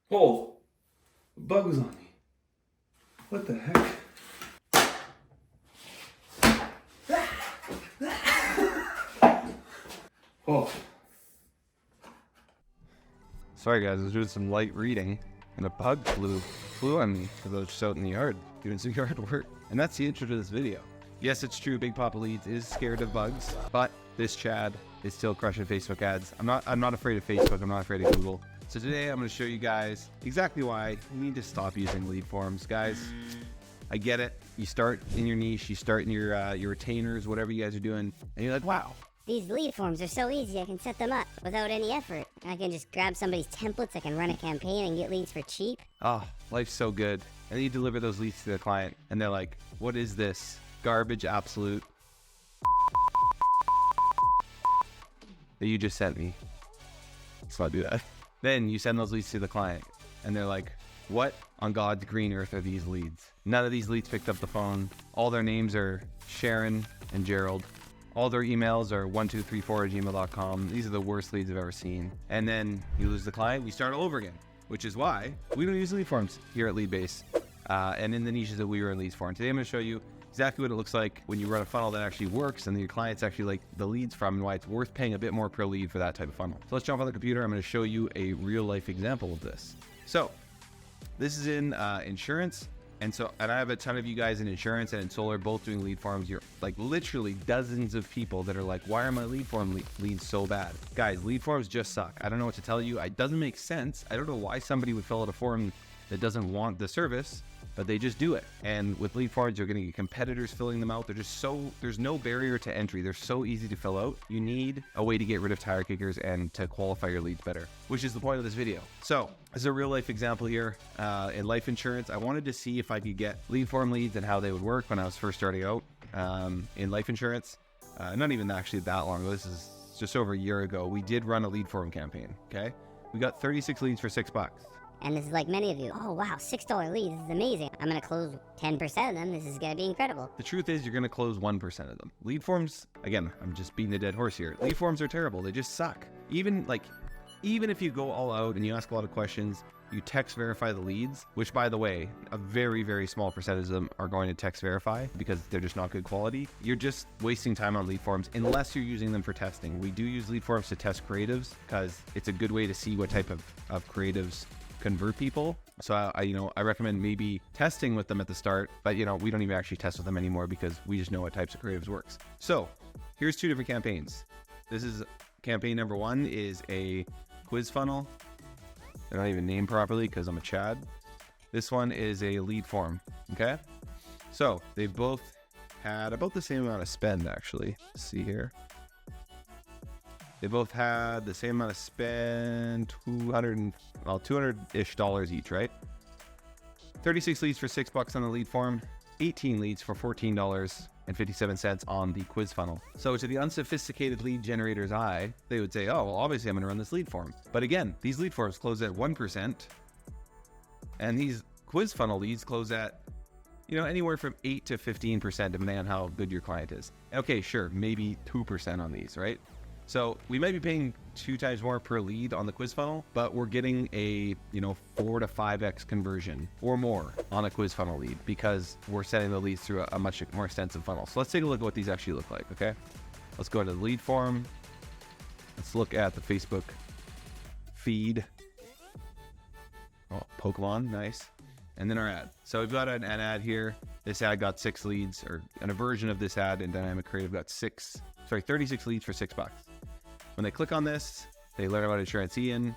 Oh, a bug was on me. What the heck? Oh. Sorry guys, I was doing some light reading and a bug flew on me because I was just out in the yard doing some yard work. And that's the intro to this video. Yes, it's true, Big Papa Leads is scared of bugs, but this Chad is still crushing Facebook ads. I'm not afraid of Facebook, I'm not afraid of Google. So today I'm going to show you guys exactly why you need to stop using lead forms. Guys, I get it. You start in your niche, you start in your retainers, whatever you guys are doing, and you're like, wow. These lead forms are so easy, I can set them up without any effort. I can just grab somebody's templates, I can run a campaign and get leads for cheap. Oh, life's so good. And then you deliver those leads to the client, and they're like, what is this? Garbage absolute that you just sent me. Let's not do that. Then you send those leads to the client, and they're like, what on God's green earth are these leads? None of these leads picked up the phone. All their names are Sharon and Gerald. All their emails are 1234@gmail.com. These are the worst leads I've ever seen. And then you lose the client, you start all over again, which is why we don't use lead forms here at Leadbase and in the niches that we run leads for. And today I'm going to show you exactly what it looks like when you run a funnel that actually works and your clients actually like the leads from, and why it's worth paying a bit more per lead for that type of funnel. So let's jump on the computer. I'm going to show you a real life example of this. So this is in insurance. And I have a ton of you guys in insurance and in solar both doing lead forms. You're like literally dozens of people that are like, why are my lead form leads so bad? Guys, lead forms just suck. I don't know what to tell you. It doesn't make sense. I don't know why somebody would fill out a form that doesn't want the service, but they just do it. And with lead forms, you're going to get competitors filling them out. They're just there's no barrier to entry. They're so easy to fill out. You need a way to get rid of tire kickers and to qualify your leads better, which is the point of this video. So this is a real life example here in life insurance. I wanted to see if I could get lead form leads and how they would work when I was first starting out in life insurance. Not even actually that long ago. This is just over a year ago. We did run a lead form campaign. Okay. We got 36 leads for $6. And this is like many of you, oh wow, $6 leads, this is amazing. I'm gonna close 10% of them, this is gonna be incredible. The truth is you're gonna close 1% of them. Lead forms, again, I'm just beating the dead horse here. Lead forms are terrible, they just suck. Even if you go all out and you ask a lot of questions, you text verify the leads, which by the way, a very, very small percentage of them are going to text verify because they're just not good quality. You're just wasting time on lead forms unless you're using them for testing. We do use lead forms to test creatives because it's a good way to see what type of creatives convert people. So I recommend maybe testing with them at the start, but we don't even actually test with them anymore because we just know what types of creatives works. So here's two different campaigns. This is campaign number one is a quiz funnel. They're not even named properly because I'm a Chad. This one is a lead form. Okay. So they both had about the same amount of spend actually. Let's see here. They both had the same amount of spend, $200-ish each, right? 36 leads for $6 on the lead form, 18 leads for $14.57 on the quiz funnel. So to the unsophisticated lead generator's eye, they would say, oh, well, obviously I'm going to run this lead form. But again, these lead forms close at 1%, and these quiz funnel leads close at anywhere from 8 to 15%, depending on how good your client is. Okay, sure, maybe 2% on these, right? So we might be paying 2 times more per lead on the quiz funnel, but we're getting a 4 to 5x conversion or more on a quiz funnel lead because we're sending the leads through a much more extensive funnel. So let's take a look at what these actually look like. Okay, let's go to the lead form. Let's look at the Facebook feed. Oh, Pokemon, nice. And then our ad. So we've got an ad here. This ad got 6 leads, or a version of this ad in Dynamic Creative got 36 leads for $6. When they click on this, they learn about Insurance Ian.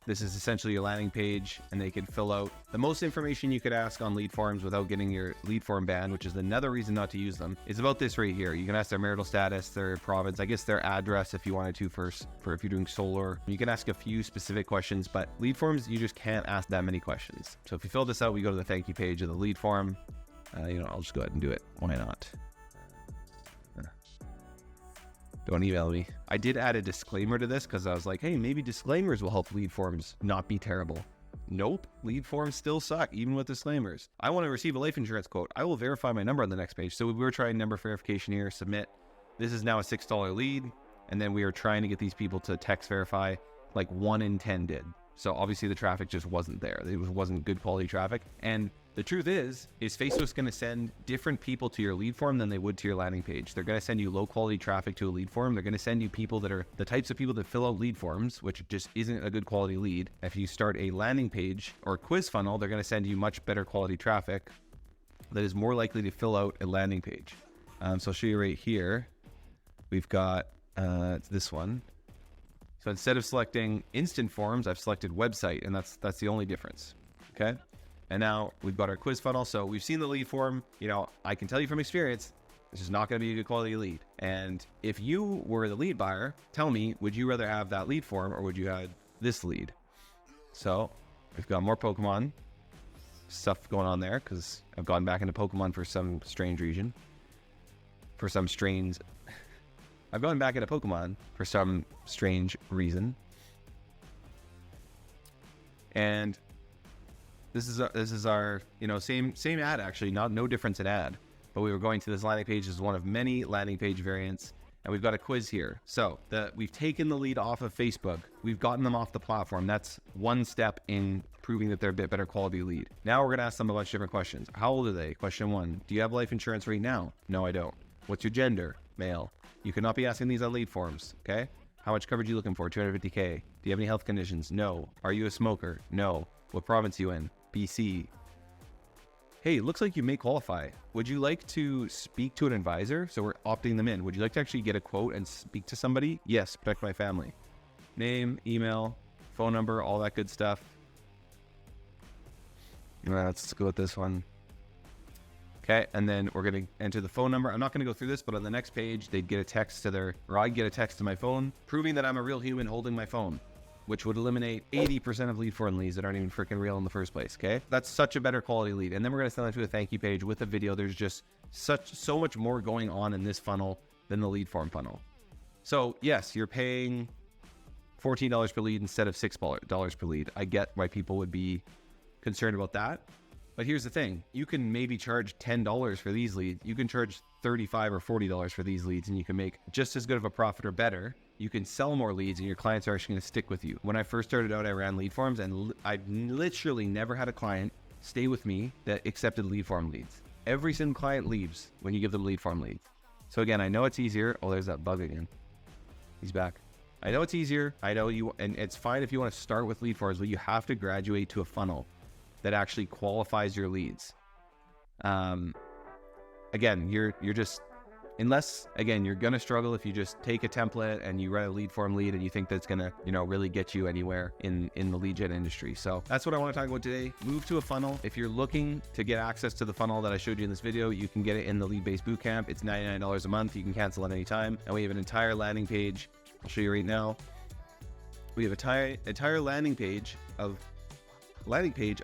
This is essentially your landing page, and they can fill out the most information you could ask on lead forms without getting your lead form banned, which is another reason not to use them. It's about this right here. You can ask their marital status, their province, I guess their address if you wanted to first, for if you're doing solar. You can ask a few specific questions, but lead forms, you just can't ask that many questions. So if you fill this out, we go to the thank you page of the lead form. I'll just go ahead and do it. Why not? Don't email me. I did add a disclaimer to this because I was like, hey, maybe disclaimers will help lead forms not be terrible. Nope, lead forms still suck, even with disclaimers. I want to receive a life insurance quote. I will verify my number on the next page. So we were trying number verification here, submit. This is now a $6 lead. And then we are trying to get these people to text verify. Like 1 in 10 did. So obviously the traffic just wasn't there. It wasn't good quality traffic. And the truth is Facebook's going to send different people to your lead form than they would to your landing page. They're going to send you low quality traffic to a lead form. They're going to send you people that are the types of people that fill out lead forms, which just isn't a good quality lead. If you start a landing page or a quiz funnel, they're going to send you much better quality traffic that is more likely to fill out a landing page. So I'll show you right here. We've got this one. So instead of selecting instant forms, I've selected website, and that's the only difference. Okay. And now we've got our quiz funnel. So we've seen the lead form. You know, I can tell you from experience, this is not going to be a good quality lead. And if you were the lead buyer, tell me, would you rather have that lead form or would you have this lead? So we've got more Pokemon stuff going on there because I've gone back into Pokemon for some strange reason. I've gone back into Pokemon for some strange reason. And this is our, you know, same ad actually, no difference in ad. But we were going to this landing page as one of many landing page variants, and we've got a quiz here. So we've taken the lead off of Facebook. We've gotten them off the platform. That's one step in proving that they're a bit better quality lead. Now we're gonna ask them a bunch of different questions. How old are they? Question 1. Do you have life insurance right now? No, I don't. What's your gender? Male. You cannot be asking these on lead forms, okay? How much coverage are you looking for? 250K. Do you have any health conditions? No. Are you a smoker? No. What province are you in? BC. Hey, looks like you may qualify. Would you like to speak to an advisor? So we're opting them in. Would you like to actually get a quote and speak to somebody? Yes, protect my family. Name, email, phone number, all that good stuff. Let's go with this one. Okay, and then we're going to enter the phone number. I'm not going to go through this, but on the next page, they'd get a text or I'd get a text to my phone proving that I'm a real human holding my phone, which would eliminate 80% of lead form leads that aren't even freaking real in the first place, okay? That's such a better quality lead. And then we're going to send that to a thank you page with a video. There's just so much more going on in this funnel than the lead form funnel. So yes, you're paying $14 per lead instead of $6 per lead. I get why people would be concerned about that. But here's the thing, you can maybe charge $10 for these leads. You can charge $35 or $40 for these leads and you can make just as good of a profit or better. You can sell more leads and your clients are actually going to stick with you. When I first started out, I ran lead forms and I literally never had a client stay with me that accepted lead form leads. Every single client leaves when you give them lead form leads. So again, I know it's easier. Oh, there's that bug again. He's back. I know it's easier. I know you, and it's fine if you want to start with lead forms, but you have to graduate to a funnel that actually qualifies your leads. Again, you're just, unless, again, you're gonna struggle if you just take a template and you write a lead form lead and you think that's gonna, you know, really get you anywhere in the lead gen industry. So that's what I want to talk about today. Move to a funnel. If you're looking to get access to the funnel that I showed you in this video, you can get it in the Leadbase Bootcamp. It's $99 a month. You can cancel at any time. And we have an entire landing page. I'll show you right now. We have an entire landing page of landing page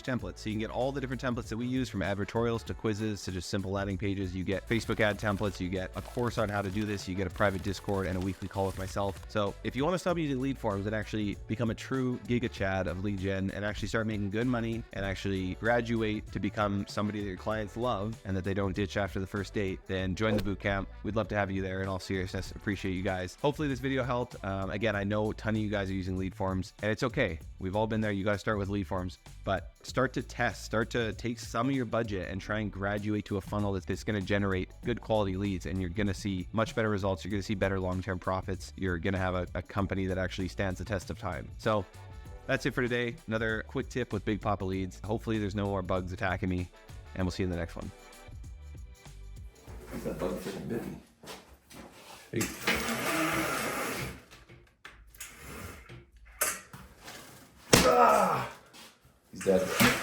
templates. So you can get all the different templates that we use, from advertorials to quizzes to just simple landing pages. You get Facebook ad templates, you get a course on how to do this, you get a private Discord and a weekly call with myself. So if you want to stop using lead forms and actually become a true Giga Chad of lead gen and actually start making good money and actually graduate to become somebody that your clients love and that they don't ditch after the first date, then join the bootcamp. We'd love to have you there. In all seriousness, appreciate you guys. Hopefully this video helped. Again, I know a ton of you guys are using lead forms and it's okay. We've all been there. You got to start with lead forms, but start to test, start to take some of your budget and try and graduate to a funnel that's going to generate good quality leads, and you're going to see much better results. You're going to see better long-term profits. You're going to have a company that actually stands the test of time. So that's it for today. Another quick tip with Big Papa Leads. Hopefully there's no more bugs attacking me, and we'll see you in the next one. That bug freaking bit me. Hey. Ah! He's dead.